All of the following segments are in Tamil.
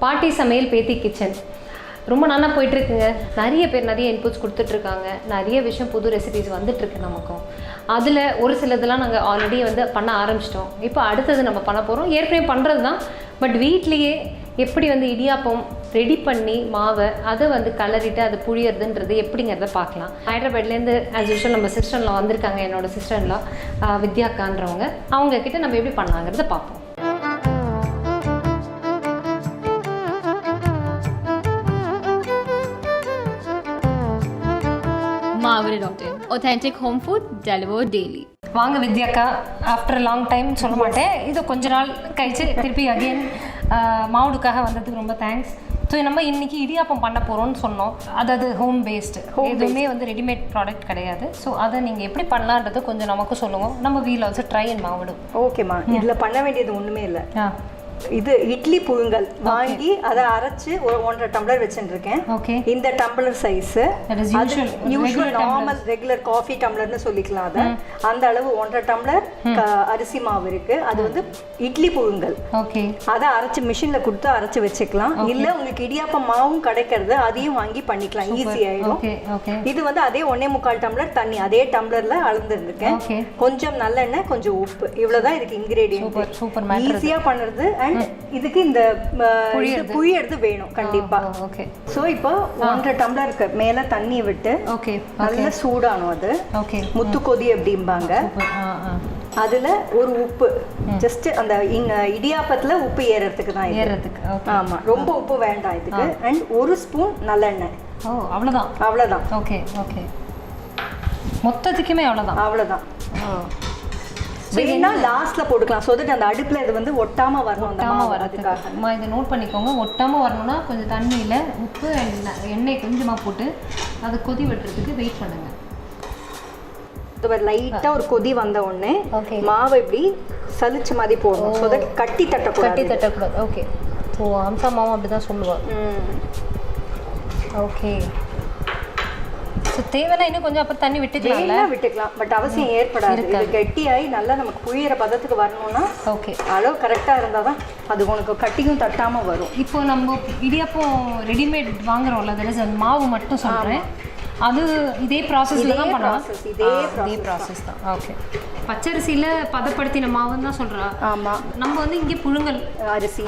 பாட்டி சமையல் பேத்தி கிச்சன் ரொம்ப நல்லா போயிட்டுருக்குங்க. நிறைய பேர் நிறைய இன்புட்ஸ் கொடுத்துட்ருக்காங்க. நிறைய விஷயம் புது ரெசிபிஸ் வந்துட்டுருக்கு நமக்கும். அதில் ஒரு சிலதெல்லாம் நாங்கள் ஆல்ரெடி வந்து பண்ண ஆரம்பிச்சிட்டோம். இப்போ அடுத்தது நம்ம பண்ண போகிறோம். ஏற்கனவே பண்ணுறது தான், பட் வீட்லேயே எப்படி வந்து இடியாப்பம் ரெடி பண்ணி மாவை அதை வந்து கலரிட்டு அது புழியறதுன்றது எப்படிங்கிறத பார்க்கலாம். ஹைதராபாத்லேருந்து ஆஸ் யூஷுவல் நம்ம சிஸ்டர்லாம் வந்திருக்காங்க. என்னோடய சிஸ்டர்லாம் வித்யாக்கான்றவங்க. அவங்கக்கிட்ட நம்ம எப்படி பண்ணலாங்கிறத பார்ப்போம். Maavadu.in. Authentic home food delivered daily. வாங்க வித்யாக்கா, ஆஃப்டர் லாங் டைம் சொல்ல மாட்டேன், இது கொஞ்ச நாள் கழிச்சு திருப்பி அகெயின் மாவுடுக்காக வந்ததுக்கு ரொம்ப தேங்க்ஸ். ஸோ நம்ம இன்றைக்கி இடியாப்பம் பண்ண போகிறோம்னு சொன்னோம். அதாவது ஹோம் பேஸ்டு, எதுவுமே வந்து ரெடிமேட் ப்ராடக்ட் கிடையாது. ஸோ அதை நீங்கள் எப்படி பண்ணலான்றது கொஞ்சம் நமக்கு சொல்லுவோம். நம்ம வீல் ஆல்சோ ட்ரை அண்ட் மாவுடு. ஓகேம்மா, இதில் பண்ண வேண்டியது ஒன்றுமே இல்லை. இது இட்லி புழுங்கல் வாங்கி அதை அரைச்சு ஒரு 1.5 டம்ளர் வச்சுருக்கேன். ஓகே, இந்த tumbler size usual normal regular coffee டம்ளர்னு சொல்லிக்கலாம். அதை அந்த அளவு 1.5 டம்ளர் அரிசி மாவு இருக்கு. அது வந்து இட்லி புழுங்கல். ஓகே, அதை அரைச்சு மிஷினில் கொடுத்து அரைச்சு வச்சுக்கலாம். இல்லை உங்களுக்கு இடியாப்பம் மாவும் கிடைக்கிறது, அதையும் வாங்கி பண்ணிக்கலாம், ஈஸி ஆயிடும். இது வந்து அதே 1.25 டம்ளர் தண்ணி அதே டம்ளர்ல அளந்துருக்கேன். கொஞ்சம் நல்லெண்ணெய், கொஞ்சம் உப்பு, இவ்வளவுதான் இதுக்கு இன்கிரீடியன்ட். ஈஸியா பண்ணுறது. இதுக்கு இந்த புழியறது வேணும் கண்டிப்பா. ஓகே, சோ இப்போ 1.5 டம்ளருக்கு மேல தண்ணி விட்டு நல்ல சூடானும். அது முத்து கொதி அப்படிம்பாங்க. அதுல ஒரு உப்பு, ஜஸ்ட் அந்த இடியாப்பத்துல உப்பு ஏறதுக்கு தான். ஆமா, ரொம்ப உப்பு வேண்டாம் இதுக்கு. அண்ட் 1 ஸ்பூன் நல்லெண்ணெய். அவ்வளவுதான். ஓகே ஓகே, மொத்தத்துக்குமே அவ்வளவுதான். வேணா லாஸ்ட்ல போட்டுக்கலாம். சோ தட் அந்த அடுப்புல இது வந்து ஒட்டாம வரணும். அதுக்காக இதை நோட் பண்ணிக்கோங்க. ஒட்டாம வரணும்னா கொஞ்சம் தண்ணியில உப்பு எண்ணெய் கொஞ்சமா போட்டு அதை கொதி விட்டுறதுக்கு வெயிட் பண்ணுங்க. லைட்டா ஒரு கொதி வந்த உடனே மாவை இப்படி சலிச்ச மாதிரி போடணும். சோ தட் கட்டி தட்டக்கூடாது. ஓகே, ஸோ அம்சா மாவும் அப்படிதான் சொல்லுவாள். ஓகே, ஸோ தேவைன்னா இன்னும் கொஞ்சம் அப்புறம் தண்ணி விட்டுக்கலாம். பட் அவசியம் ஏற்படாது. இது கெட்டியாகி நல்லா நமக்கு புழியிற பதத்துக்கு வரணும்னா ஓகே, அளவு கரெக்டாக இருந்தால் தான் அது உனக்கு கட்டியும் தட்டாமல் வரும். இப்போ நம்ம இடியாப்பம் ரெடிமேட் வாங்குறோம்ல, அதில் அந்த மாவு மட்டும் சொல்கிறேன். அது இதே ப்ராசஸில் தான் பண்ணலாம். இதே ப்ராசஸ் தான். ஓகே, பச்சரிசியில் பதப்படுத்தின மாவுன்னு தான் சொல்கிறேன். ஆமாம், நம்ம வந்து இங்கே புழுங்கல் அரிசி,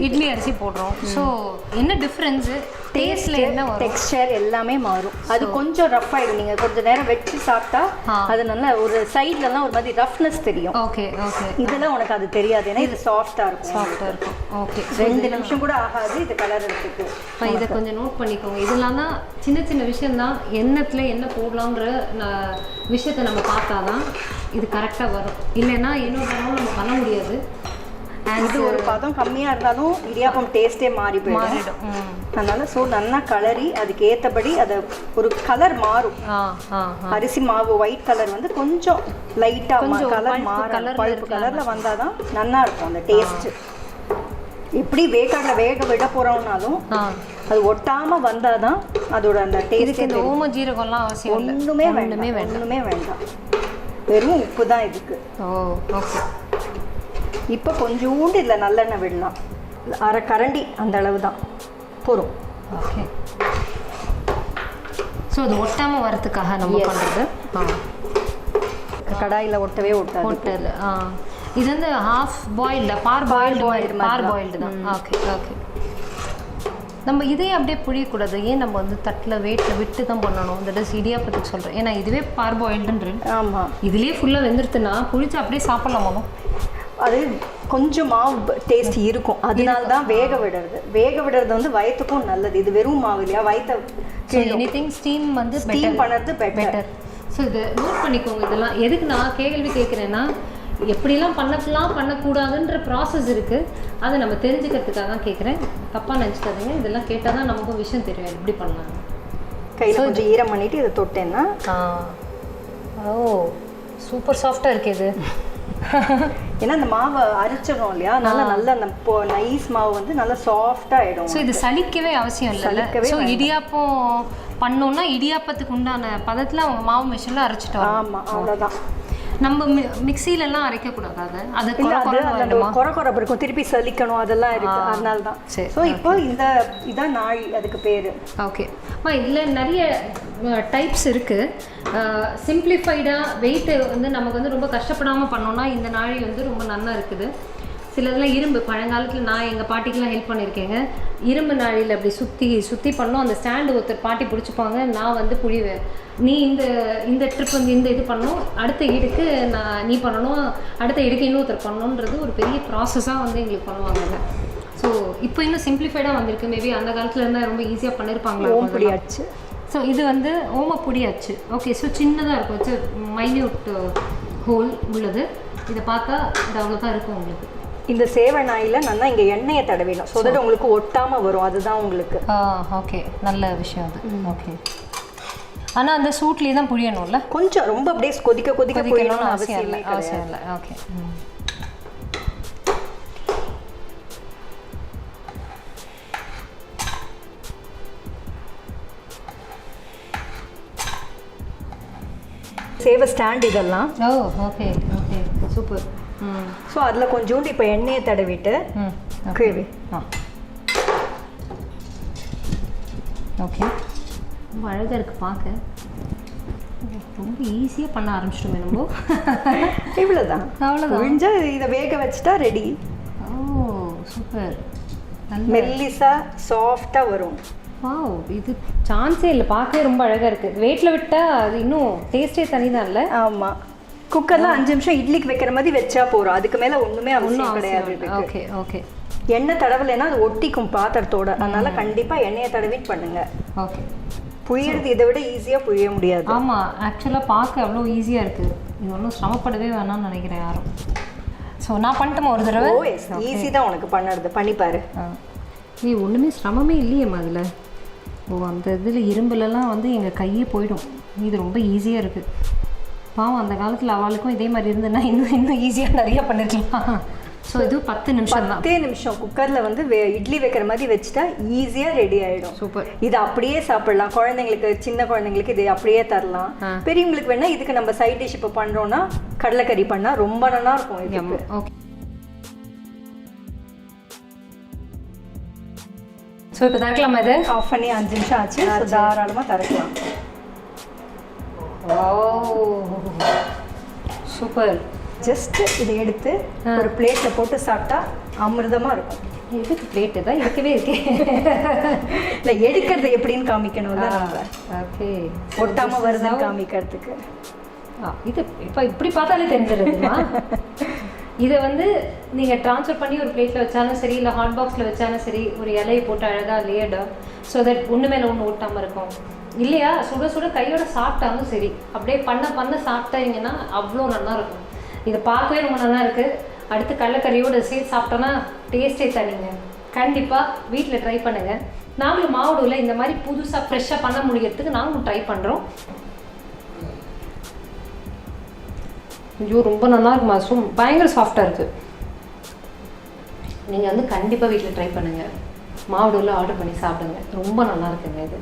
இட்லி அரிசி போடுறோம். ஸோ என்ன டிஃப்ரென்ஸு? டேஸ்ட்ல என்ன டெக்ஸ்சர் எல்லாமே மாறும். அது கொஞ்சம் ரஃப் ஆயிடும். நீங்க கொஞ்ச நேரம் வச்சு சாப்பிட்டா அது நல்லா ஒரு சைட்லலாம் ஒரு மாதிரி ரஃப்னஸ் தெரியும். ஓகே ஓகே, இதெல்லாம் உனக்கு அது தெரியாது. ஏன்னா இது சாஃப்டா இருக்கும். ஓகே, 2 நிமிஷம் கூட ஆகாது இது கலர் எடுத்துக்கு. இதை கொஞ்சம் நோட் பண்ணிக்கோங்க. இதெல்லாம் தான் சின்ன சின்ன விஷயம் தான். எண்ணத்துல என்ன போடலாங்கிற விஷயத்தை நம்ம பார்த்தாதான் இது கரெக்டாக வரும். இல்லைன்னா இன்னொரு நம்ம பண்ண முடியாது. இது ஒரு பதம் கம்மியாக இருந்தாலும் இடியாப்பம் டேஸ்ட்டே மாறி போயிடும். அதனால நல்லா கலரி அதுக்கு ஏற்றபடி அதை ஒரு கலர் மாறும். அரிசி மாவு ஒயிட் கலர் வந்து கொஞ்சம் லைட்டாக கலர் மாறும். பழுப்பு கலரில் வந்தால் தான் நல்லா இருக்கும் அந்த டேஸ்ட்டு. எப்படி வேக விட போகிறோம்னாலும் அது ஒட்டாமல் வந்தால் தான் அதோட அந்த டேஸ்ட். இந்த ஓம ஜீரகம்லாம் அவசியம் ஒன்றுமே வேண்டாம். வெறும் உப்பு தான் இதுக்கு. ஓகே, இப்போ கொஞ்சோண்டு இல்லை நல்லெண்ணெய் விடலாம். 1/2 கரண்டி அந்த அளவு தான் போதும். ஓகே, ஸோ அது ஒட்டாமல் வரதுக்காக நம்ம பண்ணுறது. கடாயில் ஒட்டவே ஒட்டல. இது வந்து ஹாஃப் பாயில்டு, பார் பாயில்டு தான். ஓகே ஓகே, நம்ம இதே அப்படியே புழியக்கூடாது. ஏன் நம்ம வந்து தட்டில் விட்டு தான் பண்ணணும். தட் இஸ் இடியாப்பத்துக்கு சொல்கிறேன். ஏன்னா இதுவே பார் பாயில்டுன்ற. ஆமாம், இதுலேயே ஃபுல்லாக வெந்துருத்துன்னா புளிச்சு அப்படியே சாப்பிட்லாமோ. அது கொஞ்சம் மாவு டேஸ்ட் இருக்கும். அதனால தான் வேக விடுறது வந்து வயிற்றுக்கும் நல்லது. இது வெறும் மாவு இல்லையா, வயிற்று எனிதிங் ஸ்டீம் பண்ணுறது பெட்டர். ஸோ இதை நோட் பண்ணிக்கோங்க. இதெல்லாம் எதுக்கு நான் கேள்வி கேட்குறேன்னா, எப்படிலாம் பண்ணக்கூடாதுன்ற ப்ராசஸ் இருக்குது. அதை நம்ம தெரிஞ்சுக்கிறதுக்காக தான் கேட்குறேன். தப்பாக நினச்சிக்காதீங்க. இதெல்லாம் கேட்டால் தான் நமக்கும் விஷயம் தெரியும் எப்படி பண்ணலாம். கையில் கொஞ்சம் ஈரம் பண்ணிவிட்டு இதை தொட்டேன்னா சூப்பர் சாஃப்டாக இருக்குது இது. ஏன்னா அந்த மாவை அரைச்சிடணும் இல்லையா, நல்லா அந்த நைஸ் மாவு வந்து நல்லா சாஃப்டாக ஆகிடும். ஸோ இது சலிக்கவே அவசியம் இல்லை. ஸோ இடியாப்பம் பண்ணோன்னா இடியாப்பத்துக்கு உண்டான பதத்தில் அவங்க மாவு மிஷினில் அரைச்சிட்டோம். ஆமாம், அவ்வளோதான். நம்ம மிக்ஸிலலாம் அரைக்கக்கூடாது அது அது இல்லை அது குறப்பு இருக்கும் திருப்பி சலிக்கணும் அதெல்லாம் இருக்குது அதனால தான். ஸோ இப்போ இதான் நாழி அதுக்கு பேர். ஓகே இதில் நிறைய டைப்ஸ் இருக்குது. சிம்பிளிஃபைடாக வெயிட்டு வந்து நமக்கு வந்து ரொம்ப கஷ்டப்படாமல் பண்ணோன்னா இந்த நாழி வந்து ரொம்ப நல்லா இருக்குது. சிலதெல்லாம் இரும்பு பழங்காலத்தில் நான் எங்கள் பாட்டிக்கெலாம் ஹெல்ப் பண்ணியிருக்கேங்க. இரும்பு நாழியில் அப்படி சுற்றி பண்ணோம். அந்த ஸ்டாண்டு ஒருத்தர் பாட்டி பிடிச்சிப்பாங்க, நான் வந்து புழிவேன். நீ இந்த ட்ரிப் வந்து இந்த இது பண்ணணும், அடுத்த ஈடுக்கு நீ பண்ணணும், அடுத்த ஈடுக்கு இன்னொருத்தர் பண்ணணுன்றது ஒரு பெரிய ப்ராசஸாக வந்து எங்களுக்கு பண்ணுவாங்க. ஸோ இப்போ இன்னும் சிம்பிளிஃபைடாக வந்திருக்கு. மேபி அந்த காலத்தில் இருந்தால் ரொம்ப ஈஸியாக பண்ணியிருப்பாங்களா. ஓமப்பொடியாச்சு. ஸோ இது வந்து ஓமப்பொடியாச்சு. ஓகே ஸோ சின்னதாக இருக்கும், வச்சு மைன்யூட் ஹோல் உள்ளது. இதை பார்த்தா இது அவ்வளோதான் இருக்கும் உங்களுக்கு. இந்த சேவை நாயில் நல்லா இங்கே எண்ணெயை தடவிடும், ஸோ தட் உங்களுக்கு ஒட்டாமல் வரும். அதுதான் உங்களுக்கு. ஓகே நல்ல விஷயம் அது. ஓகே ஆனால் அந்த சூட்லேயே தான் புழியணும்ல, கொஞ்சம் ரொம்ப அப்படியே கொதிக்க புழியணும்னு அவசியம் இல்லை. ஓகே சேவை ஸ்டாண்ட் இதெல்லாம். Okay super. ஸோ அதில் கொஞ்சோண்டு இப்போ எண்ணெயை தடவிட்டு கேவி. ஓகே ரொம்ப அழகாக இருக்குது பார்க்க. ரொம்ப ஈஸியாக பண்ண ஆரம்பிச்சிட்டோமே நம்ம. இவ்வளோதான், அவ்வளோதான். முடிஞ்சால் இதை வேக வச்சுட்டா ரெடி. சூப்பர். மெல்லிசா சாஃப்டாக வரும். இது சான்ஸே இல்லை, பார்க்கவே ரொம்ப அழகாக இருக்குது. வெயிட்டில் விட்டால் அது இன்னும் டேஸ்டே தனி தான் இல்லை. ஆமாம், குக்கரில் 5 நிமிஷம் இட்லிக்கு வைக்கிற மாதிரி வச்சா போகிறோம், அதுக்கு மேலே ஒன்றுமே அவசியம் கிடையாது. ஓகே எண்ணெய் தடவலைன்னா அது ஒட்டிக்கும் பாத்திரத்தோட, அதனால கண்டிப்பாக எண்ணெயை தடவிட்டு பண்ணுங்க. ஓகே புழியறது இதை விட ஈஸியாக புழிய முடியாது. ஆமாம், ஆக்சுவலாக பார்க்க அவ்வளோ ஈஸியாக இருக்குது. இது ஒன்றும் சிரமப்படவே வேணாம்னு நினைக்கிறேன் யாரும். ஸோ நான் பண்ணிட்டோமா ஒரு தடவை? ஈஸி தான் உனக்கு பண்ணுறது, பண்ணிப்பாரு. நீ ஒன்றுமே சிரமமே இல்லையேம்மா அதில். அந்த இதில் இரும்புலலாம் வந்து எங்கள் கையே போயிடும். இது ரொம்ப ஈஸியாக இருக்குது. பாவம் அந்த காலத்தில் அவளுக்கும் இதே மாதிரி இருந்ததுன்னா இன்னும் ஈஸியாக நிறையா பண்ணிருக்கலாம். ஸோ இது 10 நிமிஷம் தான். 10 நிமிஷம் குக்கரில் வந்து இட்லி வைக்கிற மாதிரி வச்சுட்டா ஈஸியாக ரெடி ஆகிடும். சூப்பர். இது அப்படியே சாப்பிடலாம், குழந்தைங்களுக்கு, சின்ன குழந்தைங்களுக்கு இது அப்படியே தரலாம். பெரியவங்களுக்கு வேணால் இதுக்கு நம்ம சைட் டிஷ் இப்போ பண்ணுறோன்னா கடலைக்கறி பண்ணால் ரொம்ப நல்லா இருக்கும் இது. ஓகே ஸோ இப்போ திறக்கலாமா? இது ஆஃப் பண்ணி 5 நிமிஷம் ஆச்சு, தாராளமாக திறக்கலாம். சூப்பர். ஜஸ்ட் இதை எடுத்து ஒரு பிளேட்டில் போட்டு சாப்பிட்டா அமிர்தமாக இருக்கும். எதுக்கு பிளேட்டு தான் இருக்கவே இருக்கு. இல்லை, எடுக்கிறது எப்படின்னு காமிக்கணும்ல நம்ம. ஓகே, ஒட்டாமல் வருதுன்னு காமிக்கிறதுக்கு. இது இப்போ இப்படி பார்த்தாலே தெரிஞ்சிருக்குமா? இதை வந்து நீங்கள் ட்ரான்ஸ்ஃபர் பண்ணி ஒரு பிளேட்டில் வச்சாலும் சரி, இல்லை ஹாட் பாக்ஸில் வச்சாலும் சரி, ஒரு இலையை போட்டு அழகாக லேயர்டாக, ஸோ தட் ஒன்று மேலே ஒன்று ஓட்டாமல் இருக்கும். இல்லையா, சுட சுட கையோட சாப்பிட்டாலும் சரி, அப்படியே பண்ண சாப்பிட்டீங்கன்னா அவ்வளோ நல்லா இருக்கும். இதை பார்க்கவே ரொம்ப நல்லா இருக்குது. அடுத்து கடலைக்கறியோடு சேர்த்து சாப்பிட்டோன்னா டேஸ்ட்டே தனிங்க. கண்டிப்பாக வீட்டில் ட்ரை பண்ணுங்கள். நாங்களும் மாவடுவில் இந்த மாதிரி புதுசாக ஃப்ரெஷ்ஷாக பண்ண முடியறதுக்கு நாங்களும் ட்ரை பண்ணுறோம். ஐயோ ரொம்ப நல்லா இருக்குமா, பயங்கர சாஃப்டாக இருக்குது. நீங்கள் வந்து கண்டிப்பாக வீட்டில் ட்ரை பண்ணுங்கள். மாவடுவில் ஆர்டர் பண்ணி சாப்பிடுங்க, ரொம்ப நல்லா இருக்குங்க இது.